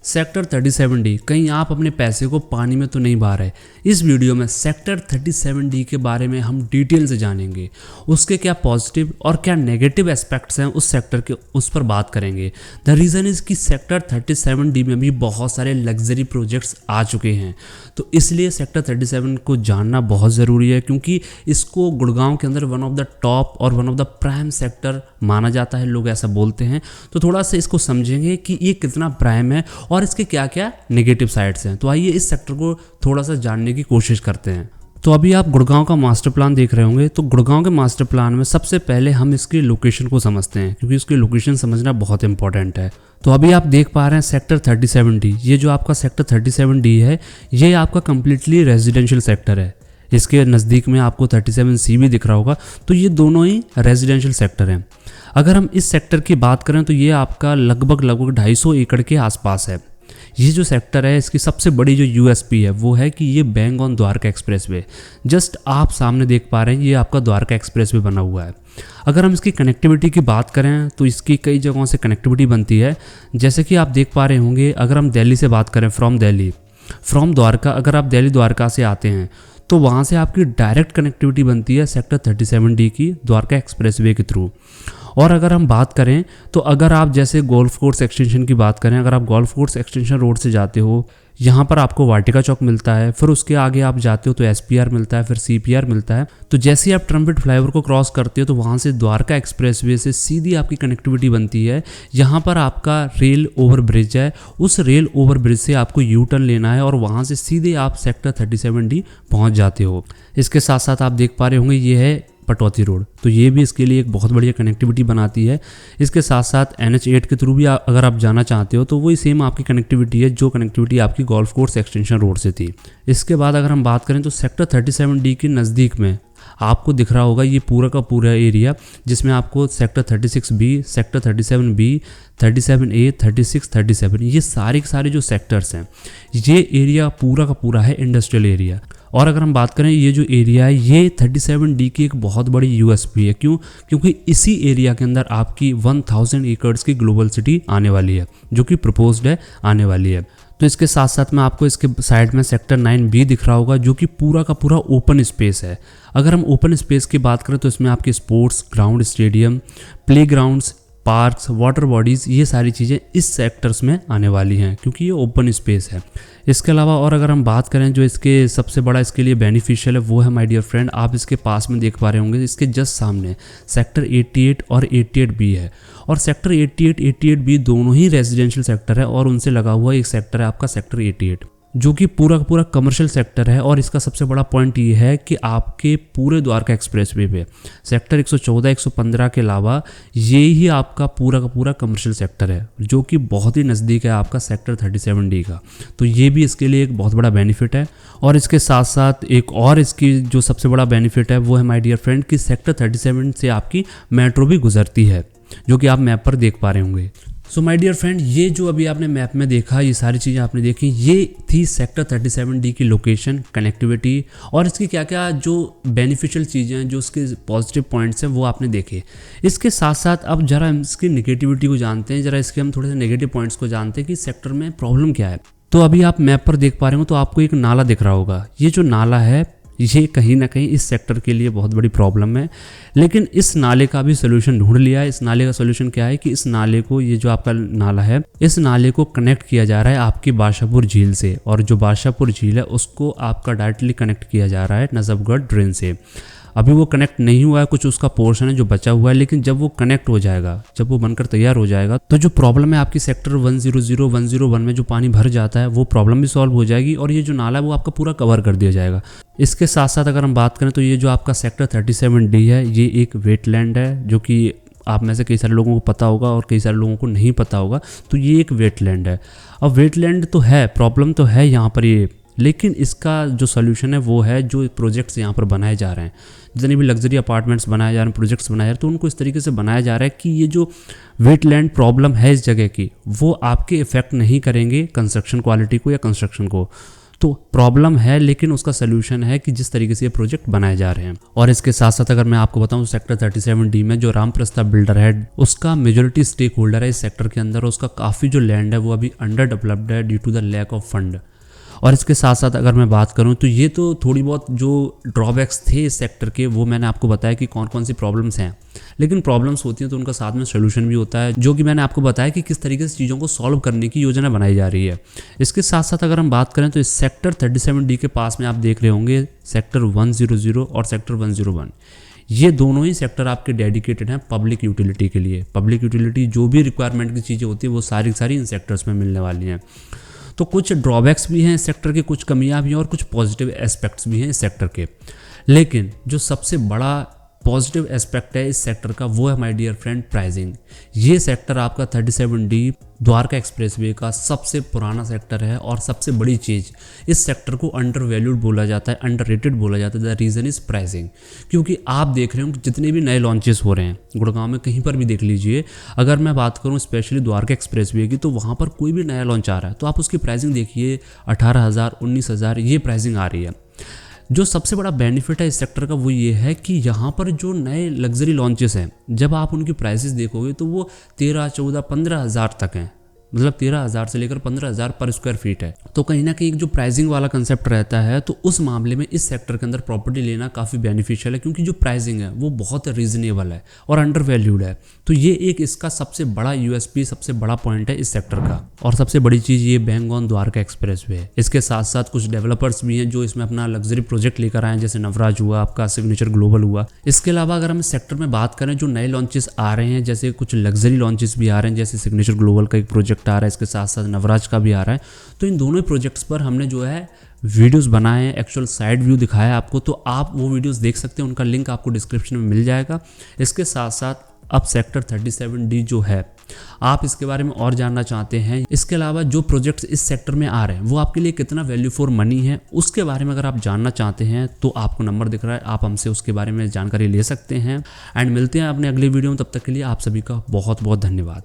Sector 37D, कहीं आप अपने पैसे को पानी में तो नहीं बहा रहे। इस वीडियो में सेक्टर 37D के बारे में हम डिटेल से जानेंगे, उसके क्या पॉजिटिव और क्या नेगेटिव एस्पेक्ट्स हैं उस सेक्टर के, उस पर बात करेंगे। द रीज़न इज़ कि सेक्टर 37D में भी बहुत सारे लग्जरी प्रोजेक्ट्स आ चुके हैं, तो इसलिए सेक्टर 37 को जानना बहुत ज़रूरी है, क्योंकि इसको गुड़गांव के अंदर वन ऑफ द टॉप और one of the prime sector माना जाता है, लोग ऐसा बोलते हैं। तो थोड़ा सा इसको समझेंगे कि ये कितना प्राइम है और इसके क्या क्या नेगेटिव साइड्स हैं। तो आइए इस सेक्टर को थोड़ा सा जानने की कोशिश करते हैं। तो अभी आप गुड़गांव का मास्टर प्लान देख रहे होंगे। तो गुड़गांव के मास्टर प्लान में सबसे पहले हम इसकी लोकेशन को समझते हैं, क्योंकि इसकी लोकेशन समझना बहुत इंपॉर्टेंट है। तो अभी आप देख पा रहे हैं सेक्टर 37D, ये जो आपका सेक्टर 37D है, ये आपका कम्प्लीटली रेजिडेंशियल सेक्टर है। इसके नज़दीक में आपको 37C भी दिख रहा होगा, तो ये दोनों ही रेजिडेंशियल सेक्टर हैं। अगर हम इस सेक्टर की बात करें तो ये आपका लगभग 250 एकड़ के आसपास है। ये जो सेक्टर है, इसकी सबसे बड़ी जो यूएसपी है वो है कि ये bang on Dwarka expressway, just आप सामने देख पा रहे हैं, ये आपका द्वारका एक्सप्रेसवे बना हुआ है। अगर हम इसकी कनेक्टिविटी की बात करें तो इसकी कई जगहों से कनेक्टिविटी बनती है, जैसे कि आप देख पा रहे होंगे। अगर हम दिल्ली से बात करें, फ्रॉम द्वारका, अगर आप दिल्ली द्वारका से आते हैं तो वहाँ से आपकी डायरेक्ट कनेक्टिविटी बनती है सेक्टर 37D की द्वारका एक्सप्रेसवे के थ्रू। और अगर हम बात करें तो अगर आप जैसे गोल्फ कोर्स एक्सटेंशन की बात करें, अगर आप गोल्फ कोर्स एक्सटेंशन रोड से जाते हो, यहाँ पर आपको वाटिका चौक मिलता है, फिर उसके आगे आप जाते हो तो SPR मिलता है, फिर CPR मिलता है। तो जैसे ही आप ट्रम्पिट फ्लाईओवर को क्रॉस करते हो तो वहाँ से द्वारका एक्सप्रेसवे से सीधी आपकी कनेक्टिविटी बनती है। यहाँ पर आपका रेल ओवर ब्रिज है, उस रेल ओवर ब्रिज से आपको यू टर्न लेना है और वहाँ से सीधे आप सेक्टर 37D पहुँच जाते हो। इसके साथ साथ आप देख पा रहे होंगे ये है पटौती रोड, तो ये भी इसके लिए एक बहुत बढ़िया कनेक्टिविटी बनाती है। इसके साथ साथ NH8 के थ्रू भी अगर आप जाना चाहते हो तो वही सेम आपकी कनेक्टिविटी है, जो कनेक्टिविटी आपकी गोल्फ कोर्स एक्सटेंशन रोड से थी। इसके बाद अगर हम बात करें तो सेक्टर 37D के नज़दीक में आपको दिख रहा होगा ये पूरा का पूरा एरिया, जिसमें आपको sector 36B, sector 37B, 37A, 36, 37, ये सारे जो सेक्टर्स हैं, ये एरिया पूरा का पूरा है इंडस्ट्रियल एरिया। और अगर हम बात करें ये जो एरिया है, ये 37D की एक बहुत बड़ी यूएसपी है। क्यों? क्योंकि इसी एरिया के अंदर आपकी 1000 एकड़ की ग्लोबल सिटी आने वाली है, जो कि प्रपोज्ड है, आने वाली है। तो इसके साथ साथ में आपको इसके साइड में सेक्टर 9B दिख रहा होगा, जो कि पूरा का पूरा ओपन स्पेस है। अगर हम ओपन स्पेस की बात करें तो इसमें आपके sports ground, stadium, play grounds, parks, water bodies, ये सारी चीज़ें इस सेक्टर्स में आने वाली हैं, क्योंकि ये ओपन स्पेस है। इसके अलावा और अगर हम बात करें जो इसके सबसे बड़ा इसके लिए बेनिफिशियल है वो है माय डियर फ्रेंड, आप इसके पास में देख पा रहे होंगे, इसके जस्ट सामने सेक्टर 88 और 88B है। और सेक्टर 88, 88B दोनों ही रेजिडेंशियल सेक्टर है, और उनसे लगा हुआ एक सेक्टर है आपका सेक्टर 88, जो कि पूरा का पूरा कमर्शियल सेक्टर है। और इसका सबसे बड़ा पॉइंट ये है कि आपके पूरे द्वारका एक्सप्रेसवे पे सेक्टर 114, 115 के अलावा ये ही आपका पूरा का पूरा कमर्शियल सेक्टर है, जो कि बहुत ही नज़दीक है आपका सेक्टर 37D का। तो ये भी इसके लिए एक बहुत बड़ा बेनिफिट है। और इसके साथ साथ एक और इसकी जो सबसे बड़ा बेनिफिट है वो है माय डियर फ्रेंड कि सेक्टर 37 से आपकी मेट्रो भी गुजरती है, जो कि आप मैप पर देख पा रहे होंगे। सो माय डियर फ्रेंड, ये जो अभी आपने मैप में देखा, ये सारी चीज़ें आपने देखी, ये थी सेक्टर 37D की लोकेशन, कनेक्टिविटी और इसकी क्या क्या जो बेनिफिशियल चीज़ें हैं, जो उसके पॉजिटिव पॉइंट्स हैं, वो आपने देखे। इसके साथ साथ अब जरा हम इसकी नेगेटिविटी को जानते हैं, जरा इसके हम थोड़े से नेगेटिव पॉइंट्स को जानते हैं कि सेक्टर में प्रॉब्लम क्या है। तो अभी आप मैप पर देख पा रहे हो तो आपको एक नाला दिख रहा होगा। ये जो नाला है, ये कहीं ना कहीं इस सेक्टर के लिए बहुत बड़ी प्रॉब्लम है, लेकिन इस नाले का भी सोल्यूशन ढूंढ लिया है। इस नाले का सोल्यूशन क्या है कि इस नाले को, ये जो आपका नाला है, इस नाले को कनेक्ट किया जा रहा है आपकी बादशाहपुर झील से, और जो बादशाहपुर झील है उसको आपका डायरेक्टली कनेक्ट किया जा रहा है नजफगढ़ ड्रेन से। अभी वो कनेक्ट नहीं हुआ है, कुछ उसका पोर्शन है जो बचा हुआ है, लेकिन जब वो कनेक्ट हो जाएगा, जब वो बनकर तैयार हो जाएगा, तो जो प्रॉब्लम है आपकी सेक्टर 100, 101 में जो पानी भर जाता है, वो प्रॉब्लम भी सॉल्व हो जाएगी और ये जो नाला है वो आपका पूरा कवर कर दिया जाएगा। इसके साथ साथ अगर हम बात करें तो ये जो आपका सेक्टर 37D है, ये एक वेटलैंड है, जो कि आप में से कई सारे लोगों को पता होगा और कई सारे लोगों को नहीं पता होगा। तो ये एक वेटलैंड है। अब वेटलैंड तो है, प्रॉब्लम तो है यहाँ पर ये, लेकिन इसका जो सोल्यूशन है वो है जो प्रोजेक्ट्स यहाँ पर बनाए जा रहे हैं, जितने भी लग्जरी अपार्टमेंट्स बनाए जा रहे हैं, प्रोजेक्ट्स बनाए जा रहे हैं, तो उनको इस तरीके से बनाया जा रहा है कि ये जो वेटलैंड प्रॉब्लम है इस जगह की, वो आपके इफेक्ट नहीं करेंगे कंस्ट्रक्शन क्वालिटी को या कंस्ट्रक्शन को। तो प्रॉब्लम है, लेकिन उसका सोल्यूशन है कि जिस तरीके से ये प्रोजेक्ट बनाए जा रहे हैं। और इसके साथ साथ अगर मैं आपको बताऊं, सेक्टर 37D में जो रामप्रस्ताव बिल्डर है उसका मेजोरिटी स्टेक होल्डर है इस सेक्टर के अंदर, और उसका काफ़ी जो लैंड है वो अभी अंडर डेवलप्ड है due to the lack of fund. और इसके साथ साथ अगर मैं बात करूं तो ये तो थोड़ी बहुत जो ड्रॉबैक्स थे इस सेक्टर के, वो मैंने आपको बताया कि कौन कौन सी प्रॉब्लम्स हैं, लेकिन प्रॉब्लम्स होती हैं तो उनका साथ में सोल्यूशन भी होता है, जो कि मैंने आपको बताया कि किस तरीके से चीज़ों को सॉल्व करने की योजना बनाई जा रही है। इसके साथ साथ अगर हम बात करें तो इस सेक्टर 37D के पास में आप देख रहे होंगे सेक्टर 100 और सेक्टर 101, ये दोनों ही सेक्टर आपके डेडिकेटेड हैं पब्लिक यूटिलिटी के लिए। पब्लिक यूटिलिटी जो भी रिक्वायरमेंट की चीज़ें होती है वो सारी इन सेक्टर्स में मिलने वाली हैं। तो कुछ ड्रॉबैक्स भी हैं इस सेक्टर के, कुछ कमियां भी हैं और कुछ पॉजिटिव एस्पेक्ट्स भी हैं इस सेक्टर के। लेकिन जो सबसे बड़ा पॉजिटिव एस्पेक्ट है इस सेक्टर का वो है माय डियर फ्रेंड प्राइसिंग। ये सेक्टर आपका 37D द्वारका एक्सप्रेसवे का सबसे पुराना सेक्टर है, और सबसे बड़ी चीज़ इस सेक्टर को अंडर वैल्यूड बोला जाता है, अंडररेटेड बोला जाता है। द रीज़न इज़ प्राइसिंग, क्योंकि आप देख रहे हो कि जितने भी नए लॉन्चेस हो रहे हैं गुड़गांव में, कहीं पर भी देख लीजिए, अगर मैं बात करूं स्पेशली द्वारका एक्सप्रेसवे की, तो वहाँ पर कोई भी नया लॉन्च आ रहा है तो आप उसकी प्राइसिंग देखिए 18,000 19,000 ये प्राइसिंग आ रही है। जो सबसे बड़ा बेनिफिट है इस सेक्टर का वो ये है कि यहाँ पर जो नए लग्जरी लॉन्चेस हैं, जब आप उनकी प्राइसेस देखोगे तो वो 13, 14, 15,000 तक हैं, मतलब 13,000 से लेकर 15,000 पर स्क्वायर फीट है। तो कहीं ना कहीं एक जो प्राइसिंग वाला कंसेप्ट रहता है, तो उस मामले में इस सेक्टर के अंदर प्रॉपर्टी लेना काफ़ी बेनिफिशियल है, क्योंकि जो प्राइसिंग है वो बहुत रीजनेबल है और अंडर वैल्यूड है। तो ये एक इसका सबसे बड़ा यूएसपी, सबसे बड़ा पॉइंट है इस सेक्टर का। और सबसे बड़ी चीज़ ये बैंक ऑन द्वारका एक्सप्रेसवे है। इसके साथ साथ कुछ डेवलपर्स भी हैं जो इसमें अपना लग्जरी प्रोजेक्ट लेकर आए हैं, जैसे नवराज हुआ, आपका सिग्नेचर ग्लोबल हुआ। इसके अलावा अगर हम इस सेक्टर में बात करें, जो नए लॉन्चेस आ रहे हैं, जैसे कुछ लग्जरी लॉन्चेस भी आ रहे हैं, जैसे सिग्नेचर ग्लोबल का एक प्रोजेक्ट आ रहा है, इसके साथ साथ नवराज का भी आ रहा है। तो इन दोनों प्रोजेक्ट्स पर हमने जो है वीडियोस बनाए हैं, एक्चुअल साइड व्यू दिखाया आपको, तो आप वो वीडियोस देख सकते हैं, उनका लिंक आपको डिस्क्रिप्शन में मिल जाएगा। इसके साथ साथ अब सेक्टर 37D जो है, आप इसके बारे में और जानना चाहते हैं, इसके अलावा जो प्रोजेक्ट्स इस सेक्टर में आ रहे हैं वो आपके लिए कितना वैल्यू फॉर मनी है, उसके बारे में अगर आप जानना चाहते हैं तो आपको नंबर दिख रहा है, आप हमसे उसके बारे में जानकारी ले सकते हैं। एंड मिलते हैं अपने अगले वीडियो में, तब तक के लिए आप सभी का बहुत बहुत धन्यवाद।